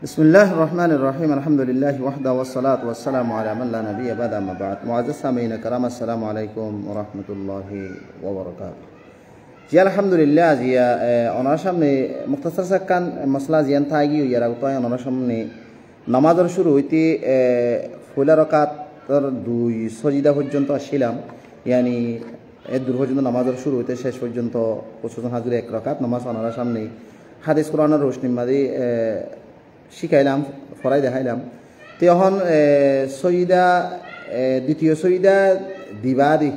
बिस्मिल्लाह रहमान रहीम अल्हम्दुलिल्लाहि वहदा वस्सलातु वस्सलामु अला मन ला नबिय्य बअदा अम्मा बाद मुअज़्ज़ज़ सामीईन कराम अस्सलामु अलैकुम व रहमतुल्लाहि व बरकातुहू जी अल्हम्दुलिल्लाह जिया ओनार सामने मुख्तसर साक्कान मसला जियान थागी यारा उताय ओनार सामने नामाजर शुरू হইতে ফয়লা রাকাতের দুই সজিদা পর্যন্ত আসিলাম यानी এর দূর পর্যন্ত নামাজের শুরু হইতে শেষ পর্যন্ত 55 হাজির এক রাকাত নামাজ ওনার সামনে হাদিস কোরআনের রোশনি মাঝে শিখাইলাম ফরাই দেখাইলাম তো এখন সজিদা দ্বিতীয় সজিদা দিবাদি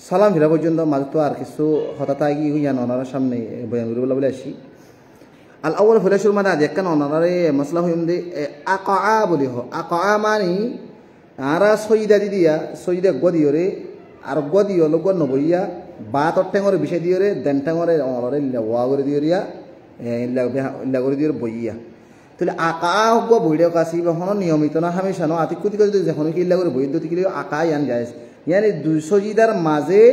সালাম ফিরা পর্যন্ত মাঝে তো আর কিছু হঠাৎ আগি হইয়ান ওনার সামনে বয়ান করে বলে আসি আল আউয়াল ফলাশুর মানে আজ একখান ওনারে মশলা হইম দে আকা বলি হ আকা মানে আরা সজিদা দি দিয়া সজিদা গদিওরে আর গদিও লোক নবইয়া বাতর ঠেঙরে বিষয় দিওরে দেন ঠেঙরে অনরে ওয়া করে দিওরিয়া ইল্লা করে দিওর বইয়া তাহলে আকা হব বইড়ে কাছি বা হন নিয়মিত না হামেশা না আতি কুতি যদি যখন কি ইল্লা করে বই দতি কি আকা ইয়ান যায় ইয়ানি দুই সজিদার মাঝে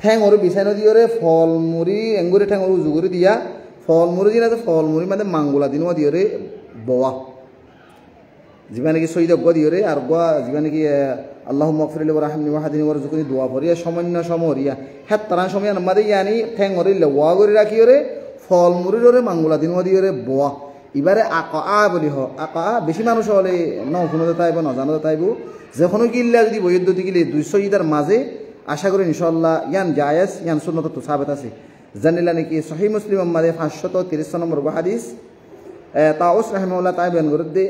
ঠেঙরে বিষয় দিওরে ফলমুরি এঙ্গুরে ঠেঙরে উজু করে দিয়া ফলমুরি দিনা তো ফলমুরি মানে মাঙ্গুলা দিনও দিওরে বওয়া জীবনে কি সজিদা গ দিওরে আর গ জীবনে কি আল্লাহুম্মা গফিরলি ওয়া রাহমনি ওয়া হাদিনি ওয়ারযুকনি দোয়া পড়িয়া সামান্য সমরিয়া হাত তারা সময় আমাদের ইয়ানি ঠেঙরে ওয়া করে রাখিওরে ফলমুরিরে মাঙ্গুলা দিনও দিওরে বওয়া এবারে আকা বলি হ আকা বেশি মানুষ হলে ন শুনতে তাইব ন জানতে তাইব যখন কি ইল্লা যদি বৈদ্যুতিক গিলে 200 ইদার মাঝে আশা করি ইনশাআল্লাহ ইয়ান জায়েজ ইয়ান সুন্নাত তো সাবিত আছে জানিলা নাকি সহিহ মুসলিম মাঝে 530 নম্বর হাদিস তাউস রাহিমাহুল্লাহ তাই বয়ান করে দে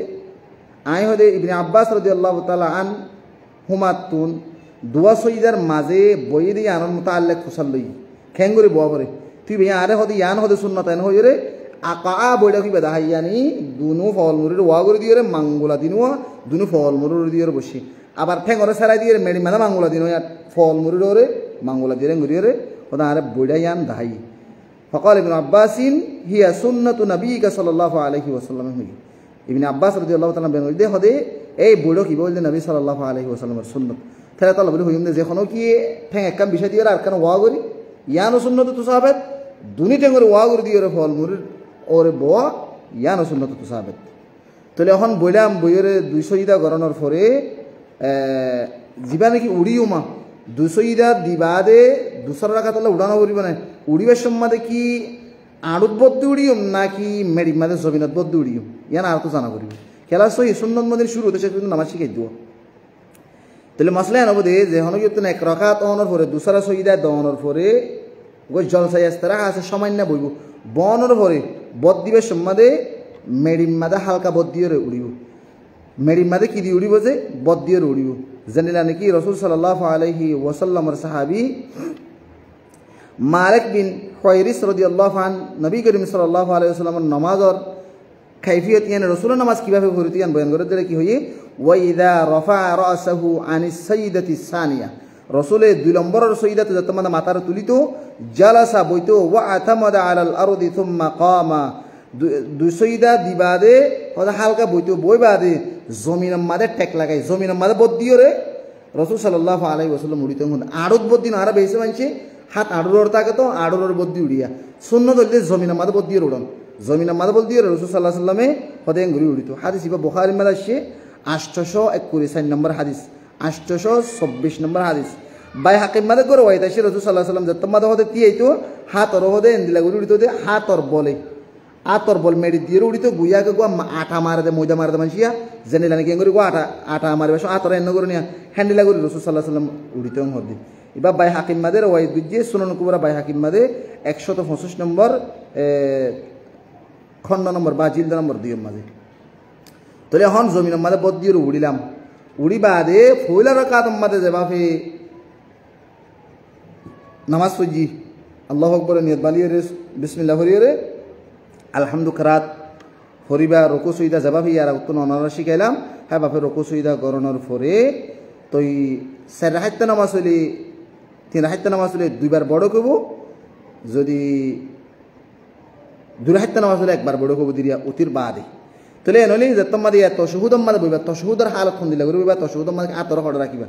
আই হদে ইবনে আব্বাস রাদিয়াল্লাহু তাআলা আন হুমাতুন দুয়া সইদার মাঝে বই দিয়ে আনন মুতাআল্লিক ফুসাল লই খেঙ্গুরি বয়া করে তুই ভাই আরে হদে ইয়ান হদে সুন্নাত এন হইরে আকা বইডা কি বেদা হাইয়ানি দুনু ফলমুরির ওয়া করে দিওরে মাঙ্গুলা দিনুয়া দুনু ফলমুরির দিওরে বসি আবার ঠেঙ্গরে সারাই দিয়ে মেডি মাদা মাঙ্গুলা দিনো ফলমুরির ওরে মাঙ্গুলা দিয়ে গুরিরে ওদা আরে বইডা ইয়ান দাহাই ফকাল ইবনে আব্বাসিন হিয়া সুন্নাতু নবিয়িকা সাল্লাল্লাহু আলাইহি ওয়াসাল্লাম ইবনে আব্বাস রাদিয়াল্লাহু তাআলা বেন দে হদে এই বইডো কি বলতে নবী সাল্লাল্লাহু আলাইহি ওয়াসাল্লামের সুন্নাত তাহলে তাআলা বলি হইম যে যখন কি ঠেং একখান বিষয় দিয়ে আর কান ওয়া করি ইয়ানো সুন্নাত তো সাহাবাত দুনি ঠেঙ্গরে ওয়া করে দিওরে ফলমুরির ওরে বয়া ইয়ানো সুন্নাত তো সাহাবাত তাহলে এখন বইলাম বইয়ের 200 ইদা গরণের পরে জীবানে কি উড়িও মা 200 ইদা দিবাদে দুসরা রাকাত আল্লাহ উড়ানো করিব না উড়িবার সম্মাদে কি আড়ুত বদ্দু উড়িও নাকি মেডি মাদে জমিনত বদ্দু উড়িও ইয়ান আর তো জানা করিব খেলা সহি সুন্নত মদিন শুরু হতে সে নামাজ শিখাই দিব তাহলে মাসলা এন দে যে হন কি এক রাকাত অনর পরে দুসরা সইদা দনর পরে ওই জলসাই আস্তারা আছে সামান্য বইব বনর পরে বদ দিবের সম্মাদে মেডিম মাদে হালকা বদ দিয়ে উড়িব মেডিম মাদে কি দিয়ে উড়িব যে বদ দিয়ে উড়িব জানিলা নাকি রাসূল সাল্লাল্লাহু আলাইহি ওয়াসাল্লামের সাহাবী মালিক বিন হুয়াইরিস রাদিয়াল্লাহু আন নবী করিম সাল্লাল্লাহু আলাইহি ওয়াসাল্লামের নামাজের কাইফিয়ত ইয়ান রাসূলের নামাজ কিভাবে পড়তে ইয়ান বয়ান করে দিলে কি হই ওয়া ইযা রাফা রাসাহু আনিস সাইয়্যিদাতিস সানিয়া রাসূলে 2 নম্বরের সইদাতে যত মানে মাথার তুলিতো জালাসা বইতো ওয়া আতামাদা আলাল আরদি থুম্মা কামা দুই সইদা দিবাদে হদা হালকা বইতো বই বাদে জমিনের মাঝে টেক লাগাই জমিনের মাঝে বদ দিওরে রাসূল সাল্লাল্লাহু আলাইহি ওয়াসাল্লাম উড়িতো আড়ত বদ দিন আর বেশি মানছে হাত আড়ুর থাকে তো আড়ুর বদ দি উড়িয়া সুন্নাত হইলে জমিনের মাঝে বদ দিয়ে উড়ন জমিনের মাঝে বদ দিয়ে রাসূল সাল্লাল্লাহু আলাইহি ওয়াসাল্লামে হদে ঘুরি উড়িতো হাদিস ইবা বুখারীর মধ্যে আসছে 841 নম্বর হাদিস 824 নম্বর হাদিস বাই হাকিম মাদে করে ওয়াইতা সে রাসূল সাল্লাল্লাহু আলাইহি ওয়াসাল্লাম যত মাদে হদে তিয়াইতো হাতর হদে এন্দিলা গুরি উড়িতো দে হাতর বলে আতর বল মেডি দিয়ে উড়িতো গুয়াকে গো আটা মারে দে ময়দা মারে দে মানসিয়া জেনিলা নাকি এঙ্গুরি গো আটা মারে বসো আতর এন্ন করে নিয়া হ্যান্ডিলা গুরি রাসূল সাল্লাল্লাহু আলাইহি ওয়াসাল্লাম উড়িতো হদে ইবা বাই হাকিম মাদে ওয়াই দুজে সুনান কুবরা বাই হাকিম মাদে 125 নম্বর খণ্ড নম্বর বা জিলদ নম্বর 2 মাঝে তাহলে এখন জমিনের মাঝে বদ দিয়ে উড়িলাম উড়ি বাদে ফয়লা রাকাত মাঝে যাবাফে নামাজ পড়ি আল্লাহু আকবার নিয়ত বালিয়ে বিসমিল্লাহ হরিয়ে আলহামদু করাত হরিবা রুকু সুইদা যাবাফে আর উত্তর অনারা শিখাইলাম হ্যাঁ বাপে রুকু সুইদা গরণের পরে তুই চার হাত নামাজ হইলে 3 হাত নামাজ হইলে দুইবার বড় করব যদি 2 হাত নামাজ হইলে একবার বড় করব দিরিয়া অতির বাদে তাহলে এনলি যত মাদি তাশহুদ মাদে বইবা তাশহুদের হালত কোন দিলা করিবা তাশহুদ মাদে আতর হড় রাখিবা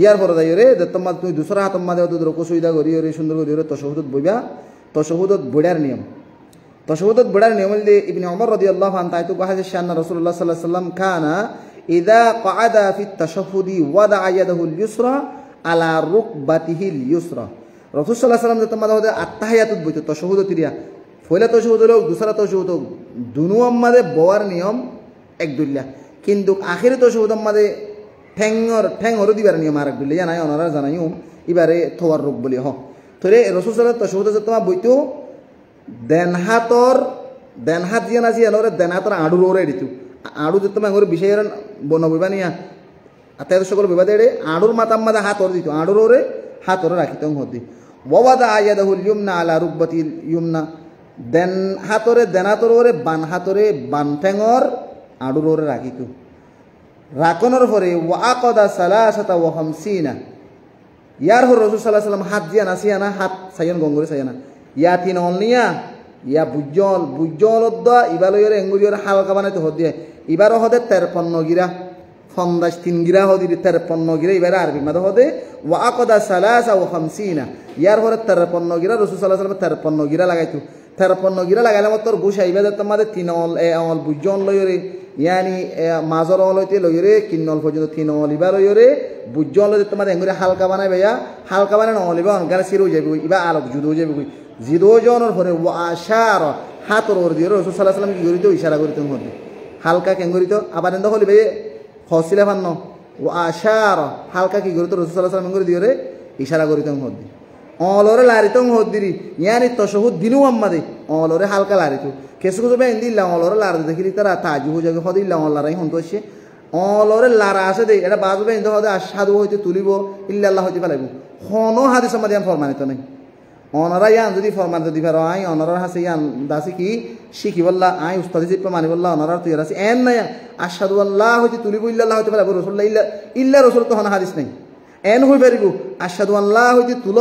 ইয়ার পরে যাইরে যত মাদ তুই দুসরা হাত মাদে রুকু সুইদা করি রে সুন্দর করি রে তাশহুদ বইবা তাশহুদ বইড়ার নিয়ম তশহুদত বড়ার নিয়ম হইলে ইবনে ওমর রাদিয়াল্লাহু আনহু তাইতু বাহাজে শান রাসূলুল্লাহ সাল্লাল্লাহু আলাইহি ওয়াসাল্লাম কানা ইযা ক্বাআদা ফিত তাশাহুদি ওয়াদা'a ইয়াদাহুল ইউসরা আলা রুকবাতিহিল ইউসরা। রাসূল সাল্লাল্লাহু আলাইহি ওয়াসাল্লাম যত মাদে আত্তাহিয়াতুত বইতো তশহুদত তিরিয়া ফয়লা তশহুদ হলো দুসরা তশহুদ দুনু আমাদে বওয়ার নিয়ম এক দুল্লা কিন্তু আখিরে তশহুদ আমাদে ঠেঙর দিবার নিয়ম আর এক দুল্লা জানাই ওনারা জানাইও এবারে থোয়ার রূপ বলি হ তোরে রাসূল সাল্লাল্লাহু আলাইহি ওয়াসাল্লাম তশহুদ যত বইতো দেন হাত জিয়া না জিয়া নরে দেন হাতর আড়ুর ওরে দিতু আড়ু যত মাঙ্গর বিষয়ের বনবইবা নিয়া আতে সকল বিবাদে আড়ুর মাতাম মাদা হাত ওর দিত আড়ুর ওরে হাত ওরে রাখিত হদি ওয়াদা আয়াদাহুল ইয়ুমনা আলা রুকবাতিল ইয়ুমনা দেন হাতরে দেনাতর ওরে বান হাতরে বান ঠেঙর আড়ুর ওরে রাখিত রাখনোর পরে ওয়াকাদা সালাসাতা ওয়া খামসিনা ইয়ার হর রাসূল সাল্লাল্লাহু আলাইহি ওয়াসাল্লাম হাত জিয়া না সিয়া না হাত সাইয়ান গঙ্গরে সাইয়া না ইয়া তিন অনিয়া ইয়া বুজ্জল দা ইবালয়রে এঙ্গুরিয়র হালকা বানাইতে হদিয়ে ইবারও হদে 53 গিরা 53 গিরা হদি 53 গিরা ইবারে আরবি মাদে হদে ওয়াকাদা সালাসা ওয়া খামসিনা ইয়ার হর 53 গিরা রাসূল সাল্লাল্লাহু আলাইহি ওয়াসাল্লাম 53 গিরা লাগাইতো 53 গিরা লাগাইলে মতর গুছা ইবাদে তোমাদের তিন অল বুজ্জল লয়রে ইয়ানি মাজর অলইতে লয়রে কিন্নল পর্যন্ত তিন অল ইবালয়রে বুজ্জল লয়তে তোমাদের এঙ্গুরি হালকা বানাই ভাইয়া হালকা বানানো অলিবা অনগারে সিরু যাবে ইবা আলোক জুদো যাবে জিদো জনের পরে ওয়াশার হাতর ওর দিয়ে রাসূল সাল্লাল্লাহু আলাইহি ওয়াসাল্লাম কি করিত ইশারা করিত হদি হালকা কেন করিত আবার এন্দ হলি ভাই হসিলা ফান্ন ওয়াশার হালকা কি করিত রাসূল সাল্লাল্লাহু আলাইহি ওয়াসাল্লাম করি দিওরে ইশারা করিত হদি অলরে লারিত হদিরি ইয়ানি তশহুদ দিনু আম্মাদে অলরে হালকা লারিত কেসু কিছু বে ইন্দিল্লা অলরে লার দেখিলি তারা তাজু হয়ে যাবে হদিল্লা অল্লারাই হন্তছে অলরে লারা আছে দে এটা বাজবে ইন্দ হদে আশহাদু হইতে তুলিব ইল্লাল্লাহ হইতে পালাইব হনো হাদিস আমাদের ফরমানিত নাই অনারা ইয়ান যদি ফরমান যদি পারো আই অনারার হাসে ইয়ান দাসি কি শিখি বললা আই উস্তাদি জিপ্পা মানি বললা অনারার তুই রাসি এন নাই আশহাদু আল্লাহ হইতে তুলিব ইল্লাল্লাহ হইতে পালাইব রাসূলুল্লাহ ইল্লা রাসূল তো হন হাদিস নাই এন হই পারিব আশহাদু আল্লাহ হইতে তুল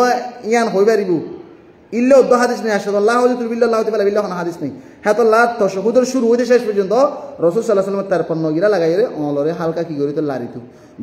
ইয়ান হই পারিব ইল্লা উদ্দ হাদিস নাই আশহাদু আল্লাহ হইতে তুলিব ইল্লাল্লাহ হইতে পালাইব ইল্লা হন হাদিস নাই হাতাল্লাহ তশহুদের শুরু হইতে শেষ পর্যন্ত রাসূল সাল্লাল্লাহু আলাইহি ওয়াসাল্লাম 53 গিরা লাগাইরে অলরে হালকা কি করিত লারিত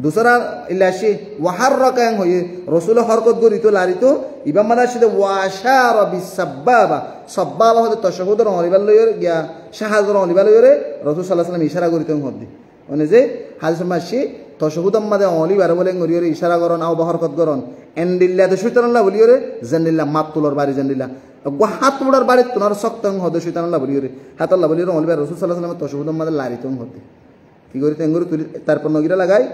দুসরা ইল্লাশি ওয়াহাররাকান হয়ে রাসূল হরকত করিত লারিত ইবাম মাদাশিদে ওয়াশারা বিসাব্বাবা সাব্বাবা হতে তশহুদের অলিবাল লয়রে গিয়া শাহাদর অলিবাল লয়রে রাসূল সাল্লাল্লাহু আলাইহি ওয়াসাল্লাম ইশারা করিত হদি মানে যে হাদিস মাসি তশহুদ আমাদে অলিবার বলে গরিয়রে ইশারা করন আও হরকত করন এন্ডিল্লা দে শয়তানাল্লাহ বলিয়রে জান্নিল্লাহ মাতুলর বাড়ি জান্নিল্লাহ গো হাত মুড়ার বাড়ি তোনার শক্তং হদে শয়তানাল্লাহ বলিয়রে হাতাল্লাহ বলিয়রে অলিবার রাসূল সাল্লাল্লাহু আলাইহি ওয়াসাল্লাম তশহুদ আমাদে লারিতং হদি কি করিত এঙ্গুরি তুলি তারপর নগিরা লাগাই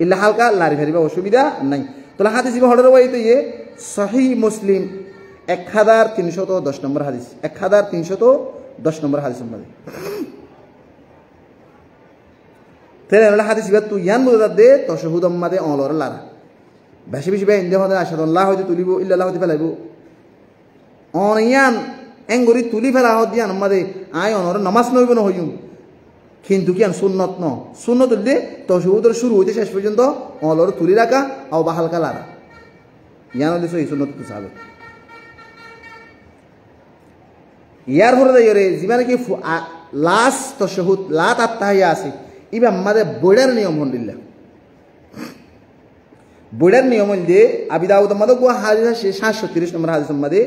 ইল্লা হালকা লারি ফেরিবা অসুবিধা নাই তোলা হাদিস হড়ের ওয়াইতে ইয়ে সহিহ মুসলিম 1310 নম্বর হাদিস 1310 নম্বর হাদিস আমাদের তেরে হাদিস ইবা তুই ইয়ান বুঝা দে তশহুদ আমাদে অলর লারা বেশি বেশি বে ইন্দে হদে আশহাদুল্লাহ হইতে তুলিব ইল্লাল্লাহ হইতে ফেলাইব অন ইয়ান এঙ্গুরি তুলি ফেলা হদিয়ান আমাদে আই অনর নামাজ নইব ন হইম কিন্তু কি সুন্নত ন সুন্নত হইলে তশহুদের শুরু হইতে শেষ পর্যন্ত অলর তুলি রাখা আও বা হালকা লারা ইয়ান হইলে সই সুন্নত তো সাবে ইয়ার পরে যাইরে জিমানে কি লাস্ট তশহুদ লাত আত্তাহিয়া আছে ইবা আমাদের বড়ার নিয়ম হন্দিল্লা বড়ার নিয়ম হইলে আবি দাউদ আমাদের গো হাদিস 730 নম্বর হাদিস আমাদের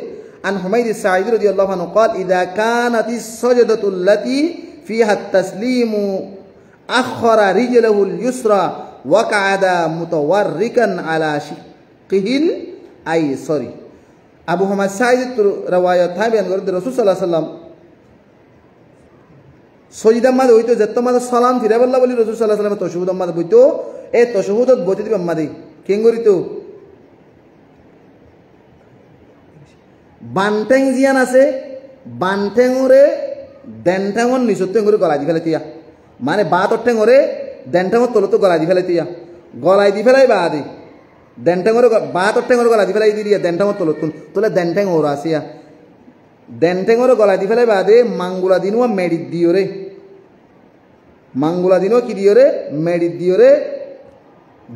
আন হুমাইদ সাঈদ রাদিয়াল্লাহু আনহু قال اذا كانت السجدة التي فيها التسليم أخر رجله اليسرى وقعد متوركا على شقه الأيسر আবু হুমাইদ সাঈদ রওয়ায়াত বয়ান করে রাসূল সাল্লাল্লাহু আলাইহি ওয়াসাল্লাম সজিদা মাদে হইতো যেত মাদে সালাম ফিরা বললা বলি রাসূল সাল্লাল্লাহু আলাইহি ওয়াসাল্লাম তশহুদ মাদে বইতো এই তশহুদত বইতে দিবা মাদে কেন করিতো বানটেং জিয়ান আছে বানটেংরে দেনটাঙর নিচতে করে গলাই দি ফেলাইতিয়া মানে বাতর টেঙরে দেনটাঙর তলতো গলাই দি ফেলাইতিয়া গলাই দি ফেলাই বা দি দেনটাঙরে বাতর টেঙরে গলাই দি ফেলাই দিয়া দেনটাঙর তলতুন তোলে দেনটাং ওর আসিয়া দেনটাঙরে গলাই দি ফেলাই বা দে মাঙ্গুলা দিনুয়া মেডিত দিওরে মাঙ্গুলা দিনুয়া কি দিওরে মেডিত দিওরে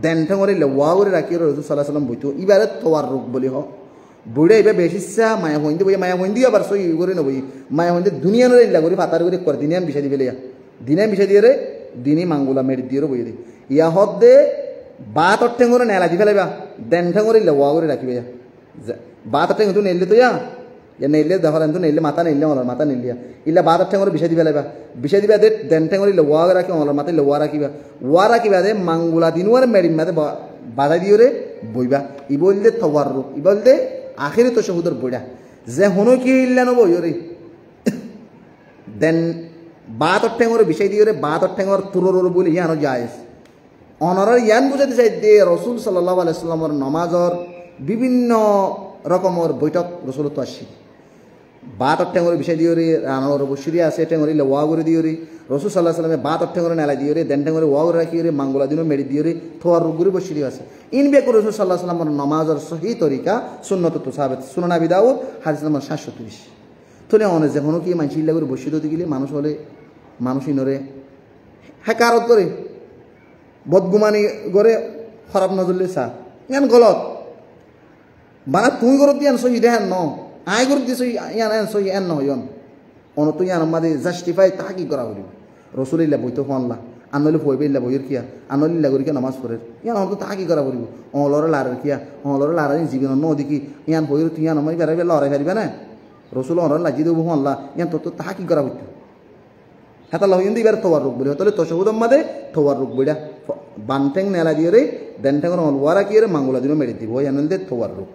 দেনটাঙরে লওয়া করে রাখিও রাসূল সাল্লাল্লাহু আলাইহি ওয়াসাল্লাম বইতো ইবারে তোয়ার রূপ বলি হ বুড়ে এবার বেশিসা মায়া হইন্দি বই মায়া হইন্দি আবার সই করে নবই মায়া হইন্দি দুনিয়া নরে ইল্লা করে পাতার করে করে দিনিয়াম বিষয় দিবে লিয়া দিনিয়াম বিষয় দিয়ে রে দিনই মাঙ্গুলা মেরি দিয়ে বই দি ইয়া হদে বাত অট্টেঙ্গরে নেলা দি ফেলাইবা দেন ঠেঙ্গরে ইল্লা ওয়া করে রাখিবে বাতার ঠেঙ্গ তুই নেইলে তো ইয়া নেইলে দেখো তো নেইলে মাথা নেইলে ওলার মাথা নেইলিয়া ইল্লা বাতার ঠেঙ্গর বিষয় দিবা লাইবা বিষয় দিবা দে দেন ঠেঙ্গর ইল্লা ওয়া রাখি ওলার মাথা ইল্লা ওয়া রাখিবা দে মাঙ্গুলা দিনুয়ার মেরিম মাদে বাধা দিও রে বইবা ই বললে তওয়াররুক ই বলতে আখিরে তো শহুদর বইডা যে হনো কি ইল্লা নব ইরে দেন বাতার ঠেঙ্গর বিষয় দিও রে বাতার ঠেঙ্গর তুরর বলি ইয়ানো জায়েজ অনরার ইয়ান বুঝাতে চাই দে রসুল সাল্লাল্লাহু আলাইহি সাল্লামর নমাজর বিভিন্ন রকমের বৈঠক রসুল তো আসি বাতার ঠেঙ্গর বিষয় দিও রে রানোর বসিরি আছে ঠেঙ্গর ইল্লা ওয়া করে দিও রে রসুল সাল্লাল্লাহু আলাইহি সাল্লামে বাতার ঠেঙ্গর নেলা দিও রে দেন ঠেঙ্গর ওয়া করে রাখিও রে মাঙ্গলা দিনও মেরি দিও রে থোয়ার রুগুরি বসিরি আছে ইন বে করে রসুল সাল্লাল্লাহু আলাইহি সাল্লামর নমাজর সহি তরিকা সুন্নত তো সাহাবাত সুনান আবি দাউদ হাদিস নম্বর 730 তোলে অনে যখন কি মানসি ইল্লা করে বসিরি দিতে গেলে মানুষ হলে মানুষ ইনরে হ্যাকারত করে বদগুমানি করে খারাপ নজরলে চা ইয়ান গলত বানা তুই গরত দিয়ান সই দেহান ন আই গরত দিছ ইয়ান এন সই এন নহয়ন অন তুই ইয়ান মাদে জাস্টিফাই তাকি করা হইব রসুলিল্লাহ বইতো ফনলা আনলে ফইবে ইল্লা বইর কিয়া আনলিল্লাহ করি কিয়া নামাজ পড়ে ইয়ান অন তো তাকি করা হইব অলরে লারের কিয়া অলরে লারের জীবন ন দেখি ইয়ান বইর তুই ইয়ান মাই বেরাবে লড়াই পারিবে না রসুল অনর লাজি দেব ফনলা ইয়ান তো তাকি করা হইতো হাতা লহিন দিবার তোয়ার রুক বলি হতলে তশহুদম মাদে তোয়ার রুক বইডা বানটেং নেলা দিয়ে রে দেনটেং ওয়ারা কি রে মাঙ্গুলা দিনো মেরে দিব ইয়ানল দে তোয়ার রুক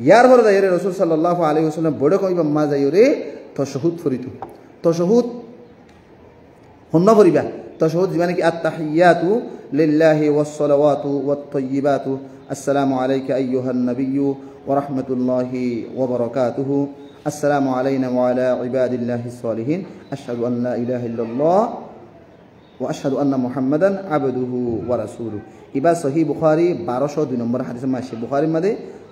ইয়ার পরে যাই রে রসুল সাল্লাল্লাহু আলাইহি ওয়াসাল্লাম বড় কইবা মা যাই রে তশহুদ ফরিতু তশহুদ হন্ন ফরিবা তশহুদ মানে কি আত-তাহিয়াতু লিল্লাহি ওয়াস-সালাওয়াতু ওয়াত-তাইয়্যিবাতু আসসালামু আলাইকা আইয়ুহান নাবিয়্যু ওয়া রাহমাতুল্লাহি ওয়া বারাকাতুহু السلام علينا وعلى عباد الله الصالحين أشهد أن لا إله إلا الله وأشهد أن محمدا عبده ورسوله إبا صحيح بخاري 1202 নম্বর হাদিস মাসি বুখারী মধ্যে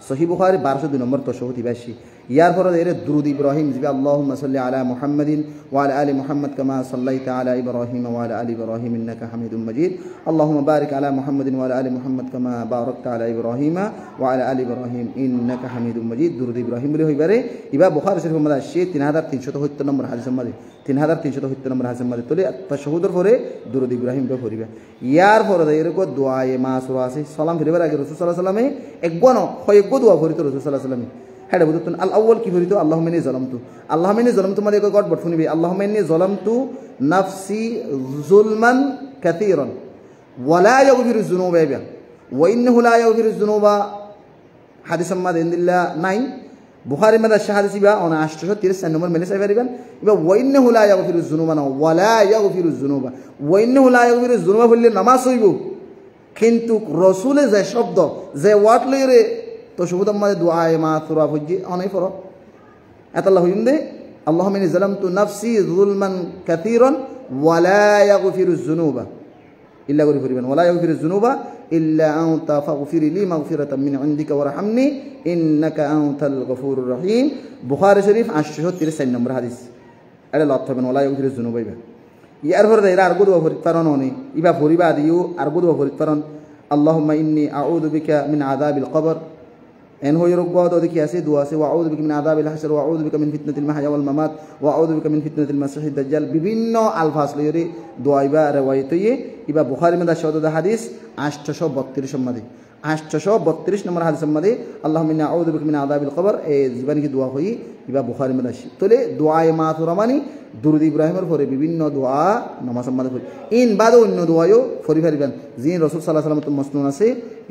صحيح بخاري 1202 নম্বর তশহুদ ইবাসি ইয়ার পরে এর দুরুদ ইব্রাহিম জিবি আল্লাহুম্মা সাল্লি আলা মুহাম্মাদিন ওয়া আলা আলি মুহাম্মাদ কামা সাল্লাইতা আলা ইব্রাহিম ওয়া আলা আলি ইব্রাহিম ইন্নাকা হামিদুম মাজিদ আল্লাহুম্মা বারিক আলা মুহাম্মাদিন ওয়া আলা আলি মুহাম্মাদ কামা বারাকতা আলা ইব্রাহিম ওয়া আলা আলি ইব্রাহিম ইন্নাকা হামিদুম মাজিদ দুরুদ ইব্রাহিম বলে হইবারে ইবা বুখারী শরীফ মধ্যে আসে 3370 নম্বর হাদিসের মধ্যে 3370 নম্বর হাদিসের মধ্যে তোলে তাশহুদের পরে দুরুদ ইব্রাহিম বে পড়িবা ইয়ার পরে এরকম দোয়ায়ে মাসুরা আছে সালাম ফিরবার আগে রাসূল সাল্লাল্লাহু আলাইহি ওয়াসাল্লামে একগণ কয়েকগো দোয়া ফরিত রাসূল সাল্লাল্লাহু আলাইহি ওয়াসাল্লাম হ্যাঁ বুঝতুন আল আউয়াল কি ফরিত আল্লাহুম্মা ইন্নী যালামতু মানে গড বট শুনিবি আল্লাহুম্মা ইন্নী যালামতু নাফসি যুলমান কাসীরান ওয়া লা ইয়াগফিরু যুনুবা ওয়া ইন্নাহু লা ইয়াগফিরু যুনুবা হাদিস আম্মাদ ইনদিল্লাহ নাই বুখারী মধ্যে হাদিস ইবা 834 নম্বর মেলে সাইবারিবান ইবা ওয়া ইন্নাহু লা ইয়াগফিরু যুনুবা না ওয়া লা ইয়াগফিরু যুনুবা ওয়া ইন্নাহু লা ইয়াগফিরু যুনুবা বললে নামাজ হইব কিন্তু রাসূলে যে শব্দ যে ওয়ার্ড লইরে তো শুভদম মাদে দুআয়ে মাসুরা ফুজি অনেক ফর আতাল্লাহু ইনদে আল্লাহুম্মা ইন্নী যালামতু নাফসি যুলমান কাসীরান ওয়া লা ইয়াগফিরু যুনুবা ইল্লা গরি ফরিবান ওয়া লা ইয়াগফিরু যুনুবা ইল্লা আনতা ফাগফির লি মাগফিরাতাম মিন ইনদিকা ওয়ারহামনি ইন্নাকা আনতাল গফুরুর রহিম বুখারী শরীফ 834 নম্বর হাদিস এটা লক্ষ্য করবেন ওয়া লা ইয়াগফিরু যুনুবা ইবা ইয়ার পরে এরা আর গুদুয়া ফরিত পারন অনি ইবা ফরিবা দিও আর গুদুয়া ফরিত পারন আল্লাহুম্মা ইন্নী আউযু বিকা মিন আযাবিল কবর এন হই রোগবাদ দেখি আছে দোয়া আছে ওয়া আউযু বিকা মিন আযাবিল হাসর ওয়া আউযু বিকা মিন ফিতনাতিল মাহইয়া ওয়াল মামাত ওয়া আউযু বিকা মিন ফিতনাতিল মাসিহিদ দাজ্জাল বিভিন্ন আলফাজ লইরি দোয়া ইবা রিওয়ায়াত ইবা বুখারী মধ্যে শহীদ হাদিস 832 সম্মাদি 832 নম্বর হাদিসের মধ্যে আল্লাহুম্মা ইন্নী আউযু বিকা মিন আযাবিল কবর এই জীবনী কি দোয়া হই ইবা বুখারী মধ্যে আসি তোলে দোয়ায়ে মাসুরা মানে দুরুদ ইব্রাহিমের পরে বিভিন্ন দোয়া নামাজের মধ্যে পড়ি ইন বাদে অন্য দোয়ায়ও ফরি ফারিবেন যিনি রাসূল সাল্লাল্লাহু আলাইহি ওয়াসাল্লাম মসনুন আছে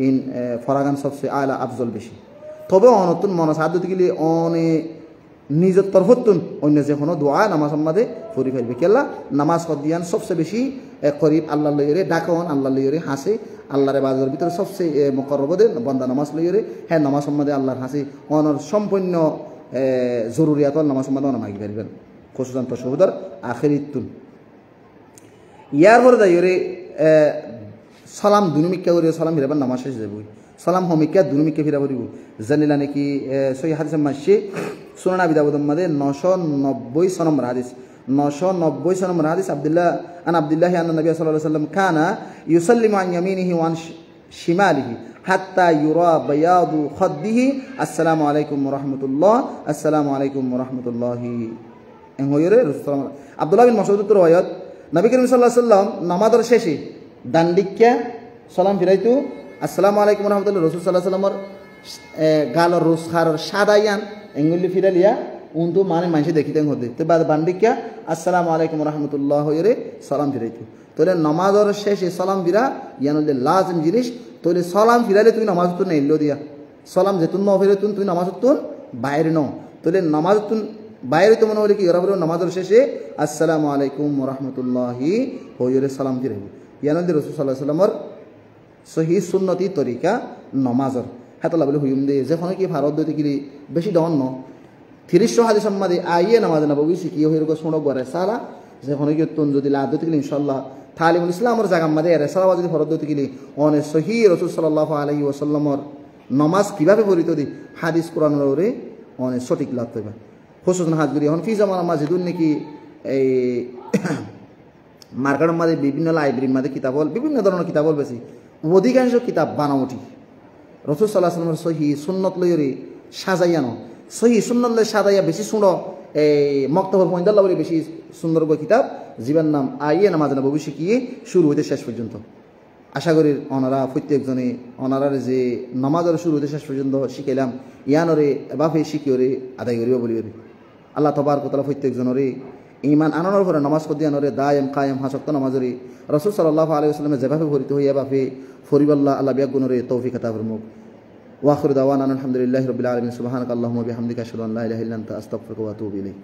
ইন ফরাগান সবচেয়ে আলা আফজল বেশি তবে অনতুন মনস আদত গিলি অনে নিজের তরফতুন অন্য যে কোনো দোয়া নামাজের মধ্যে ফরি ফারিবে কেলা নামাজ কদিয়ান সবচেয়ে বেশি করিব আল্লাহ লইরে ডাকন আল্লাহ লইরে হাসে আল্লাহর বাজারের ভিতরে সবচেয়ে মুকররবদে বান্দা নামাজ লইরে হ্যাঁ নামাজের মধ্যে আল্লাহর হাসি অনর সম্পূর্ণ জরুরিয়াত নামাজের মধ্যে অনা মাগি পারিবেন খুশুসান তশহুদর আখিরিতুন ইয়ার পরে যাইরে সালাম দুনুমিক্কা করিও সালাম ফিরাবার নামাজ শেষ যাবই সালাম হমিক্কা দুনুমিক্কা ফিরা পড়িব জানিলা নাকি সহি হাদিসে মাসে সুনান আবি দাউদ মধ্যে 990 নম্বর হাদিস 990 নম্বর হাদিস আব্দুল্লাহ আন নবী সাল্লাল্লাহু আলাইহি ওয়াসাল্লাম কানা ইউসাল্লিমু আন ইয়ামিনিহি ওয়া আন শিমালিহি হাত্তা ইউরা বায়াদু খাদ্দিহি আসসালামু আলাইকুম ওয়া রাহমাতুল্লাহ আসসালামু আলাইকুম ওয়া রাহমাতুল্লাহি এঙ্গয়রে রাসূল আব্দুল্লাহ বিন মাসউদ রাওয়ায়াত নবী করিম সাল্লাল্লাহু আলাইহি ওয়াসাল্লাম নামাজের শেষে ডান দিকে সালাম ফিরাইতো আসসালামু আলাইকুম ওয়া রাহমাতুল্লাহ রাসূল সাল্লাল্লাহু আলাইহি ওয়াসাল্লামর গালর রোজ খার সাদাইয়ান এঙ্গুলি ফিরালিয়া উন্তু মানে মানুষ দেখিতেন হতে তো বান্ডিকা আসসালামু আলাইকুম রহমতুল্লাহ হইরে সালাম ফিরাইতো তোলে নমাজের শেষে সালাম ফিরা ইয়ানলে লাজিম জিনিস তোলে সালাম ফিরালে তুই নামাজ তো নেইলো দিয়া সালাম যেতুন ন ফিরে তুই নামাজ তুন বাইরে ন তোলে নামাজ তুন বাইরে তো মনে হলে কি ওরা বলে নামাজের শেষে আসসালামু আলাইকুম রহমতুল্লাহি হইরে সালাম ফিরাইব ইয়ানলে রাসূল সাল্লাল্লাহু আলাইহি ওয়াসাল্লামর সহি সুন্নতি তরিকা নমাজর হাতলা বলে হুইম দে যখন কি ভারত দইতে গিলি বেশি ডন ন 300 হাদিস সম্মাদে আইয়ে নামাজ নববী শিখিয়ে হইর গো শুনো গরে সালা যখন কি তুন যদি লা দইতে গিলি ইনশাআল্লাহ তালিমুল ইসলামর জায়গা মধ্যে এর সালাওয়াত যদি ফরদ দইতে গিলি অনে সহি রাসূল সাল্লাল্লাহু আলাইহি ওয়াসাল্লামর নমাজ কিভাবে পড়িত দি হাদিস কোরআনের ওরে অনে সঠিক লাভ পাবে খুশুন হাজগুরি এখন ফি জামানা মাজিদুন নাকি এই মার্কেটের মধ্যে বিভিন্ন লাইব্রেরির মধ্যে কিতাব বিভিন্ন ধরনের কিতাব বেশি অধিকাংশ কিতাব বানাওটি রাসূল সাল্লাল্লাহু আলাইহি ওয়াসাল্লামের সহি সুন্নত লইরে সাজাইয়ানো সহি সুন্নত লই সাজাইয়া বেশি শুনো এই মক্তবর পয়েন্টাল্লাহ বলে বেশি সুন্দর বই কিতাব জীবন নাম আইয়ে নামাজ নববী শিখিয়ে শুরু হইতে শেষ পর্যন্ত আশা করি ওনারা প্রত্যেকজনে ওনারার যে নামাজের শুরু হইতে শেষ পর্যন্ত শিখাইলাম ইয়ানরে বাফে শিখিওরে আদায় করিব বলিবে আল্লাহ তবারক ওয়া তাআলা প্রত্যেকজনরে ঈমান আনানোর পরে নামাজ পড়িয়ানরে দায়েম কায়েম হাসক্ত নামাজরে রাসূল সাল্লাল্লাহু আলাইহি ওয়াসাল্লামে যেভাবে ভরিত হইয়া বাফে ফরিবাল্লাহ আল্লাহ বিয়াগুনরে তৌফিক আতা ফরমুক ওয়া আখিরু দাওয়ানা আলহামদুলিল্লাহি রাব্বিল আলামিন সুবহানাকাল্লাহুম্মা বিহামদিকা আশহাদু আন লা ইলাহা ইল্লা আনতা আস্তাগফিরুকা ওয়া আতুবু ইলাইক।